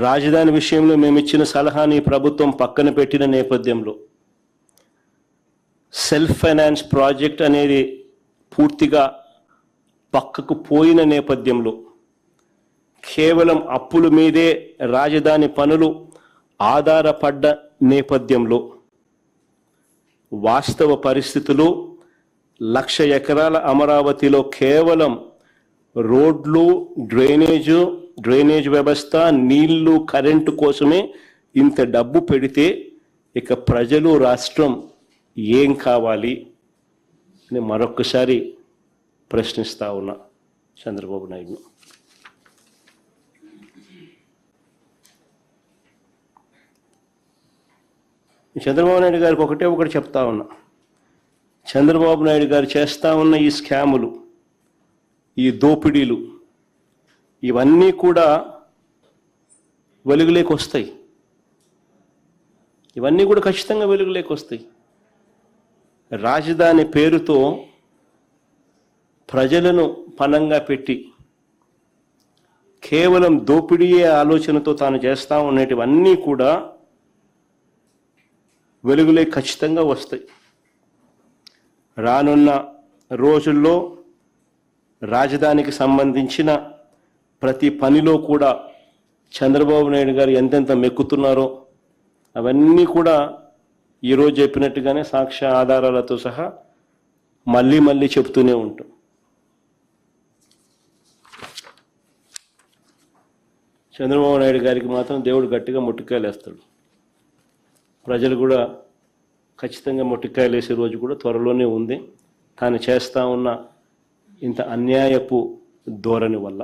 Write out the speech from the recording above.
రాజధాని విషయంలో మేము ఇచ్చిన సలహాని ప్రభుత్వం పక్కన పెట్టిన నేపథ్యంలో సెల్ఫ్ ఫైనాన్స్ ప్రాజెక్ట్ అనేది పూర్తిగా పక్కకు పోయిన నేపథ్యంలో కేవలం అప్పుల మీదే రాజధాని పనులు ఆధారపడ్డ నేపథ్యంలో వాస్తవ పరిస్థితులు 1,00,000 ఎకరాల అమరావతిలో కేవలం రోడ్లు, డ్రైనేజ్ వ్యవస్థ, నీళ్లు, కరెంటు కోసమే ఇంత డబ్బు పెడితే ఇక ప్రజలు, రాష్ట్రం ఏం కావాలి అని మరొకసారి ప్రశ్నిస్తా ఉన్నా చంద్రబాబు నాయుడు. చంద్రబాబు నాయుడు గారికి ఒకటి చెప్తా ఉన్నా. చంద్రబాబు నాయుడు గారు చేస్తా ఉన్న ఈ స్కాములు, ఈ దోపిడీలు, ఇవన్నీ కూడా వెలుగులోకి వస్తాయి. ఇవన్నీ కూడా ఖచ్చితంగా వెలుగులోకి వస్తాయి. రాజధాని పేరుతో ప్రజలను పణంగా పెట్టి కేవలం దోపిడీయే ఆలోచనతో తాను చేస్తా ఉన్నటివన్నీ కూడా వెలుగులోకి ఖచ్చితంగా వస్తాయి. రానున్న రోజుల్లో రాజధానికి సంబంధించిన ప్రతి పనిలో కూడా చంద్రబాబు నాయుడు గారు ఎంతెంత మెక్కుతున్నారో అవన్నీ కూడా ఈరోజు చెప్పినట్టుగానే సాక్ష్య ఆధారాలతో సహా మళ్ళీ చెప్తూనే ఉంటాం. చంద్రబాబు నాయుడు గారికి మాత్రం దేవుడు గట్టిగా మొట్టికాయలు వేస్తాడు. ప్రజలు కూడా ఖచ్చితంగా మొట్టికాయలు వేసే రోజు కూడా త్వరలోనే ఉంది, తాను చేస్తా ఉన్న ఇంత అన్యాయపు ధోరణి వల్ల.